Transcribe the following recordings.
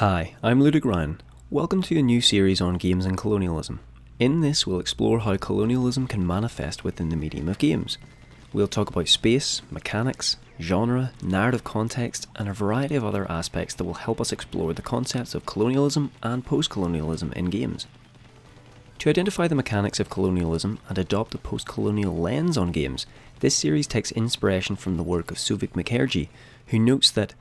Hi, I'm LudicRyan. Welcome to a new series on games and colonialism. In this, we'll explore how colonialism can manifest within the medium of games. We'll talk about space, mechanics, genre, narrative context, and a variety of other aspects that will help us explore the concepts of colonialism and postcolonialism in games. To identify the mechanics of colonialism and adopt a post-colonial lens on games, this series takes inspiration from the work of Mukherjee, who notes that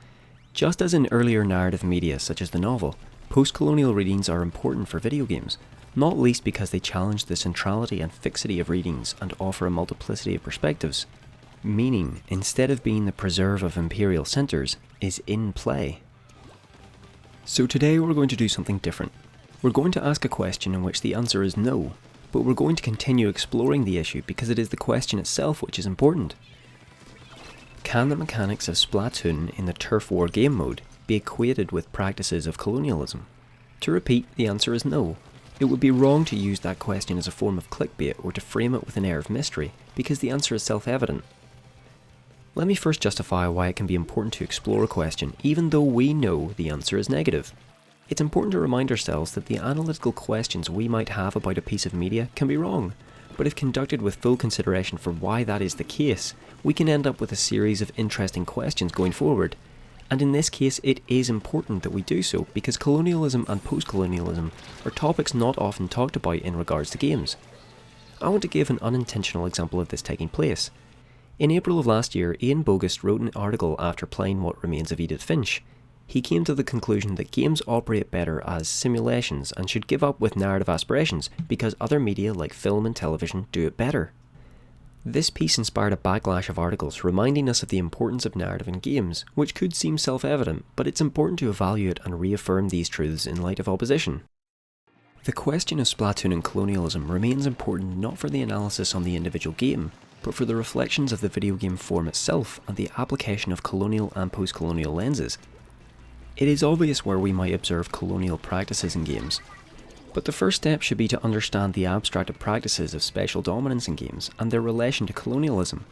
just as in earlier narrative media such as the novel, post-colonial readings are important for video games, not least because they challenge the centrality and fixity of readings and offer a multiplicity of perspectives. Meaning, instead of being the preserve of imperial centres, is in play. So today we're going to do something different. We're going to ask a question in which the answer is no, but we're going to continue exploring the issue because it is the question itself which is important. Can the mechanics of Splatoon in the turf war game mode be equated with practices of colonialism? To repeat, the answer is no. It would be wrong to use that question as a form of clickbait or to frame it with an air of mystery, because the answer is self-evident. Let me first justify why it can be important to explore a question even though we know the answer is negative. It's important to remind ourselves that the analytical questions we might have about a piece of media can be wrong, but if conducted with full consideration for why that is the case, we can end up with a series of interesting questions going forward. And in this case, it is important that we do so because colonialism and post-colonialism are topics not often talked about in regards to games. I want to give an unintentional example of this taking place. In April of last year, Ian Bogost wrote an article after playing What Remains of Edith Finch. He came to the conclusion that games operate better as simulations and should give up with narrative aspirations because other media like film and television do it better. This piece inspired a backlash of articles reminding us of the importance of narrative in games, which could seem self-evident, but it's important to evaluate and reaffirm these truths in light of opposition. The question of Splatoon and colonialism remains important not for the analysis on the individual game, but for the reflections of the video game form itself and the application of colonial and post-colonial lenses. It is obvious where we might observe colonial practices in games, but the first step should be to understand the abstracted practices of special dominance in games and their relation to colonialism.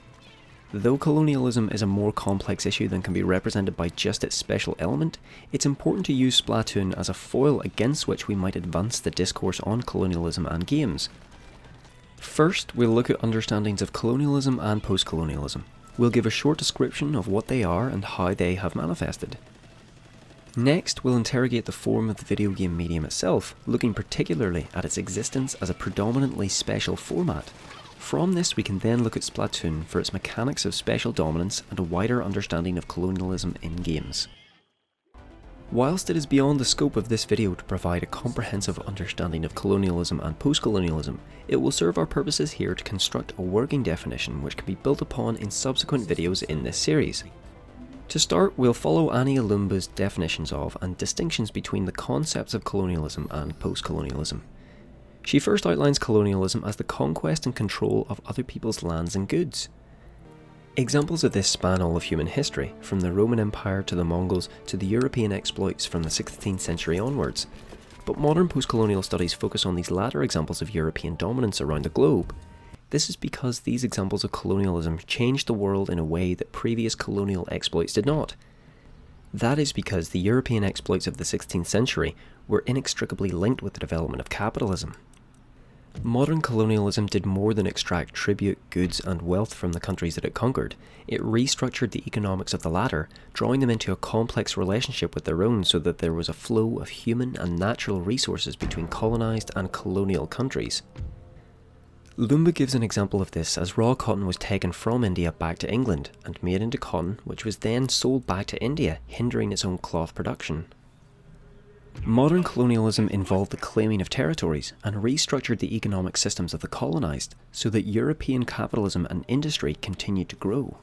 Though colonialism is a more complex issue than can be represented by just its special element, it's important to use Splatoon as a foil against which we might advance the discourse on colonialism and games. First, we'll look at understandings of colonialism and post-colonialism. We'll give a short description of what they are and how they have manifested. Next, we'll interrogate the form of the video game medium itself, looking particularly at its existence as a predominantly special format. From this, we can then look at Splatoon for its mechanics of special dominance and a wider understanding of colonialism in games. Whilst it is beyond the scope of this video to provide a comprehensive understanding of colonialism and post-colonialism, it will serve our purposes here to construct a working definition which can be built upon in subsequent videos in this series. To start, we'll follow Annie Alumba's definitions of and distinctions between the concepts of colonialism and post-colonialism. She first outlines colonialism as the conquest and control of other people's lands and goods. Examples of this span all of human history, from the Roman Empire to the Mongols to the European exploits from the 16th century onwards. But modern post-colonial studies focus on these latter examples of European dominance around the globe. This is because these examples of colonialism changed the world in a way that previous colonial exploits did not. That is because the European exploits of the 16th century were inextricably linked with the development of capitalism. Modern colonialism did more than extract tribute, goods and wealth from the countries that it conquered. It restructured the economics of the latter, drawing them into a complex relationship with their own so that there was a flow of human and natural resources between colonised and colonial countries. Lumba gives an example of this as raw cotton was taken from India back to England and made into cotton, which was then sold back to India, hindering its own cloth production. Modern colonialism involved the claiming of territories and restructured the economic systems of the colonised so that European capitalism and industry continued to grow.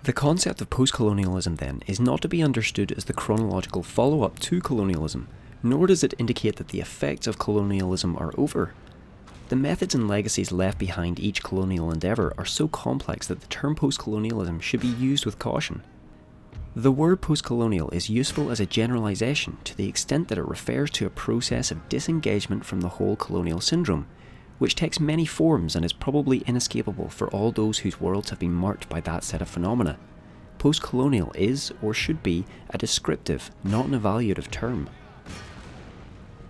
The concept of post-colonialism then is not to be understood as the chronological follow-up to colonialism, nor does it indicate that the effects of colonialism are over. The methods and legacies left behind each colonial endeavour are so complex that the term post-colonialism should be used with caution. The word post-colonial is useful as a generalisation to the extent that it refers to a process of disengagement from the whole colonial syndrome, which takes many forms and is probably inescapable for all those whose worlds have been marked by that set of phenomena. post-colonial is, or should be, a descriptive, not an evaluative term.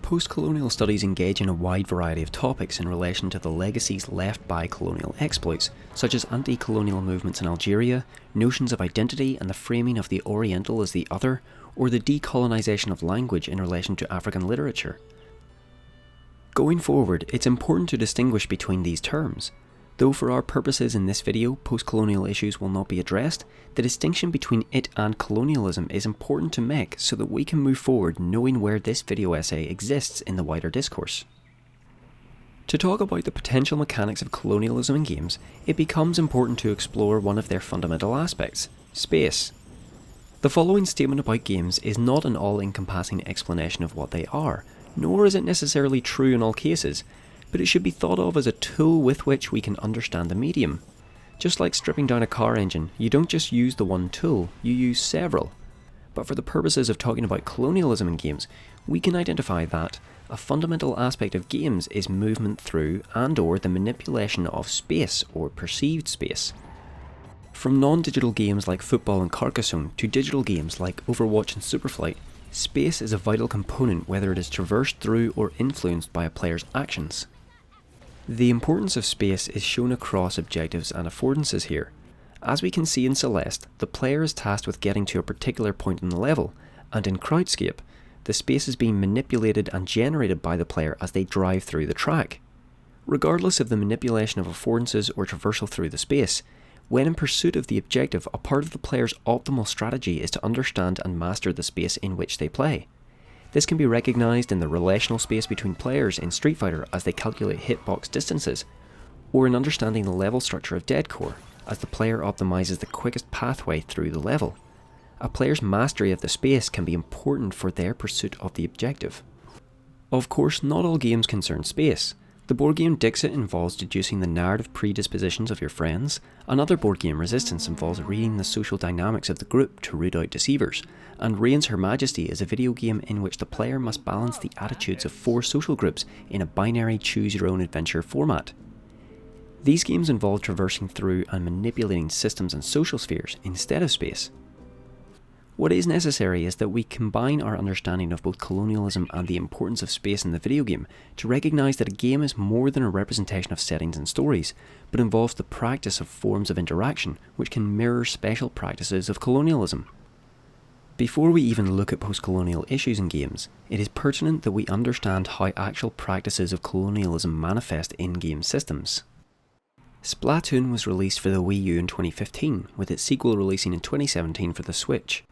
Post-colonial studies engage in a wide variety of topics in relation to the legacies left by colonial exploits, such as anti-colonial movements in Algeria, notions of identity and the framing of the Oriental as the other, or the decolonisation of language in relation to African literature. Going forward, it's important to distinguish between these terms. Though for our purposes in this video, post-colonial issues will not be addressed, the distinction between it and colonialism is important to make so that we can move forward knowing where this video essay exists in the wider discourse. To talk about the potential mechanics of colonialism in games, it becomes important to explore one of their fundamental aspects: space. The following statement about games is not an all-encompassing explanation of what they are, nor is it necessarily true in all cases, but it should be thought of as a tool with which we can understand the medium. Just like stripping down a car engine, you don't just use the one tool, you use several. But for the purposes of talking about colonialism in games, we can identify that a fundamental aspect of games is movement through and/or the manipulation of space or perceived space. From non-digital games like football and Carcassonne to digital games like Overwatch and Superflight, space is a vital component whether it is traversed through or influenced by a player's actions. The importance of space is shown across objectives and affordances here. As we can see in Celeste, the player is tasked with getting to a particular point in the level, and in Crowdscape, the space is being manipulated and generated by the player as they drive through the track. Regardless of the manipulation of affordances or traversal through the space, when in pursuit of the objective, a part of the player's optimal strategy is to understand and master the space in which they play. This can be recognised in the relational space between players in Street Fighter as they calculate hitbox distances, or in understanding the level structure of Deadcore as the player optimises the quickest pathway through the level. A player's mastery of the space can be important for their pursuit of the objective. Of course, not all games concern space. The board game Dixit involves deducing the narrative predispositions of your friends. Another board game, Resistance, involves reading the social dynamics of the group to root out deceivers. And Reign's Her Majesty is a video game in which the player must balance the attitudes of 4 social groups in a binary choose-your-own-adventure format. These games involve traversing through and manipulating systems and social spheres instead of space. What is necessary is that we combine our understanding of both colonialism and the importance of space in the video game to recognise that a game is more than a representation of settings and stories, but involves the practice of forms of interaction which can mirror special practices of colonialism. Before we even look at post-colonial issues in games, it is pertinent that we understand how actual practices of colonialism manifest in game systems. Splatoon was released for the Wii U in 2015, with its sequel releasing in 2017 for the Switch.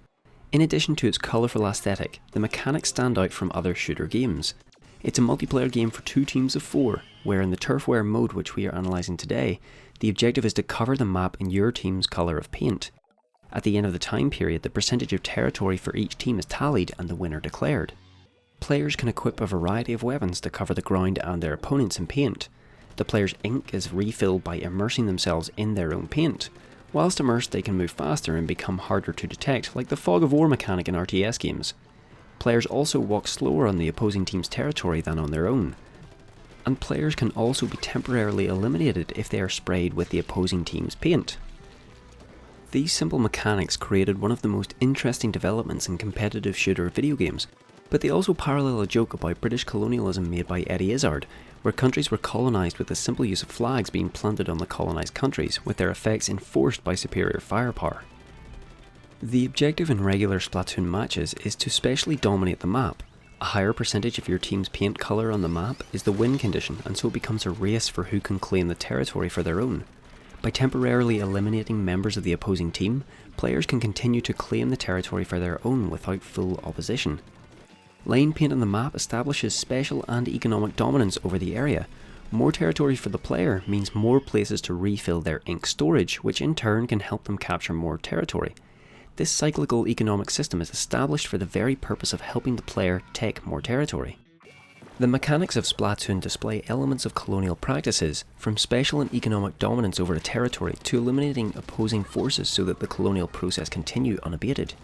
In addition to its colourful aesthetic, the mechanics stand out from other shooter games. It's a multiplayer game for 2 teams of 4, where in the turfware mode which we are analysing today, the objective is to cover the map in your team's colour of paint. At the end of the time period, the percentage of territory for each team is tallied and the winner declared. Players can equip a variety of weapons to cover the ground and their opponents in paint. The player's ink is refilled by immersing themselves in their own paint. Whilst immersed, they can move faster and become harder to detect, like the fog of war mechanic in RTS games. Players also walk slower on the opposing team's territory than on their own. And players can also be temporarily eliminated if they are sprayed with the opposing team's paint. These simple mechanics created one of the most interesting developments in competitive shooter video games, but they also parallel a joke about British colonialism made by Eddie Izzard, where countries were colonised with the simple use of flags being planted on the colonised countries, with their effects enforced by superior firepower. The objective in regular Splatoon matches is to specially dominate the map. A higher percentage of your team's paint colour on the map is the win condition, and so it becomes a race for who can claim the territory for their own. By temporarily eliminating members of the opposing team, players can continue to claim the territory for their own without full opposition. Line paint on the map establishes special and economic dominance over the area. More territory for the player means more places to refill their ink storage, which in turn can help them capture more territory. This cyclical economic system is established for the very purpose of helping the player take more territory. The mechanics of Splatoon display elements of colonial practices, from special and economic dominance over a territory to eliminating opposing forces so that the colonial process continue unabated.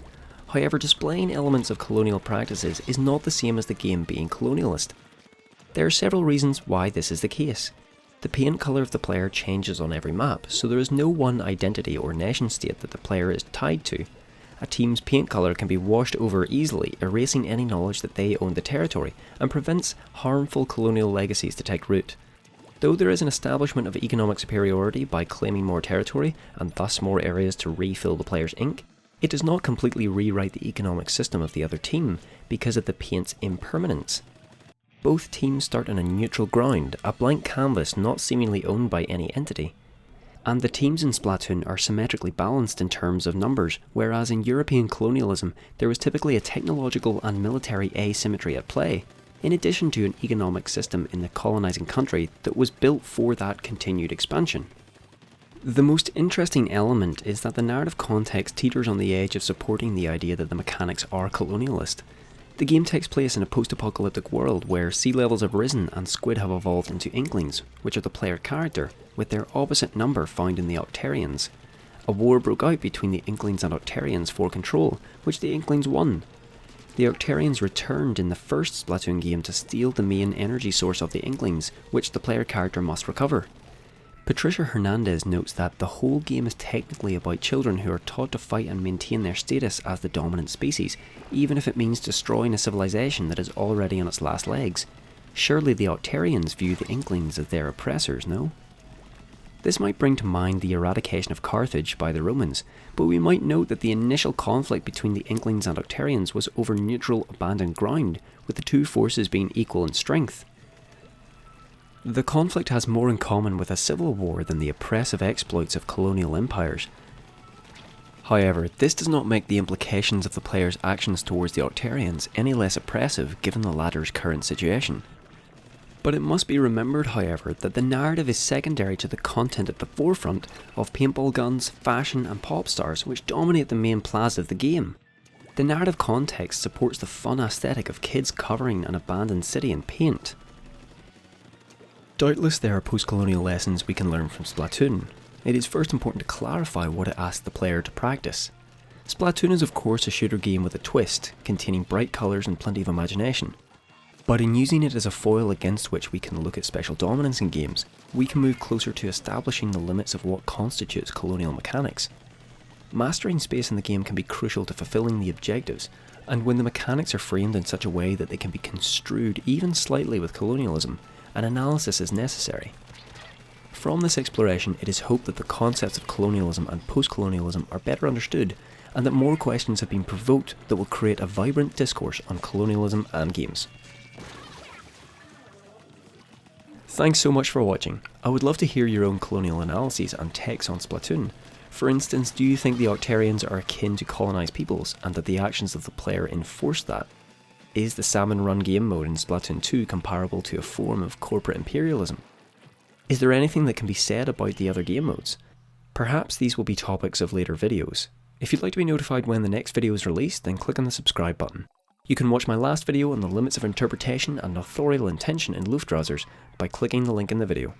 However, displaying elements of colonial practices is not the same as the game being colonialist. There are several reasons why this is the case. The paint colour of the player changes on every map, so there is no one identity or nation state that the player is tied to. A team's paint colour can be washed over easily, erasing any knowledge that they own the territory, and prevents harmful colonial legacies to take root. Though there is an establishment of economic superiority by claiming more territory, and thus more areas to refill the player's ink, it does not completely rewrite the economic system of the other team because of the paint's impermanence. Both teams start on a neutral ground, a blank canvas not seemingly owned by any entity. And the teams in Splatoon are symmetrically balanced in terms of numbers, whereas in European colonialism there was typically a technological and military asymmetry at play, in addition to an economic system in the colonising country that was built for that continued expansion. The most interesting element is that the narrative context teeters on the edge of supporting the idea that the mechanics are colonialist. The game takes place in a post-apocalyptic world where sea levels have risen and squid have evolved into Inklings, which are the player character, with their opposite number found in the Octarians. A war broke out between the Inklings and Octarians for control, which the Inklings won. The Octarians returned in the first Splatoon game to steal the main energy source of the Inklings, which the player character must recover. Patricia Hernandez notes that the whole game is technically about children who are taught to fight and maintain their status as the dominant species, even if it means destroying a civilization that is already on its last legs. Surely the Octarians view the Inklings as their oppressors, no? This might bring to mind the eradication of Carthage by the Romans, but we might note that the initial conflict between the Inklings and Octarians was over neutral, abandoned ground, with the two forces being equal in strength. The conflict has more in common with a civil war than the oppressive exploits of colonial empires. However, this does not make the implications of the player's actions towards the Octarians any less oppressive given the latter's current situation. But it must be remembered, however, that the narrative is secondary to the content at the forefront of paintball guns, fashion and pop stars which dominate the main plaza of the game. The narrative context supports the fun aesthetic of kids covering an abandoned city in paint. Doubtless there are post-colonial lessons we can learn from Splatoon. It is first important to clarify what it asks the player to practice. Splatoon is of course a shooter game with a twist, containing bright colours and plenty of imagination. But in using it as a foil against which we can look at special dominance in games, we can move closer to establishing the limits of what constitutes colonial mechanics. Mastering space in the game can be crucial to fulfilling the objectives, and when the mechanics are framed in such a way that they can be construed even slightly with colonialism, an analysis is necessary. From this exploration, it is hoped that the concepts of colonialism and postcolonialism are better understood, and that more questions have been provoked that will create a vibrant discourse on colonialism and games. Thanks so much for watching. I would love to hear your own colonial analyses and takes on Splatoon. For instance, do you think the Octarians are akin to colonised peoples, and that the actions of the player enforce that? Is the salmon run game mode in Splatoon 2 comparable to a form of corporate imperialism? Is there anything that can be said about the other game modes? Perhaps these will be topics of later videos. If you'd like to be notified when the next video is released, then click on the subscribe button. You can watch my last video on the limits of interpretation and authorial intention in Luftrausers by clicking the link in the video.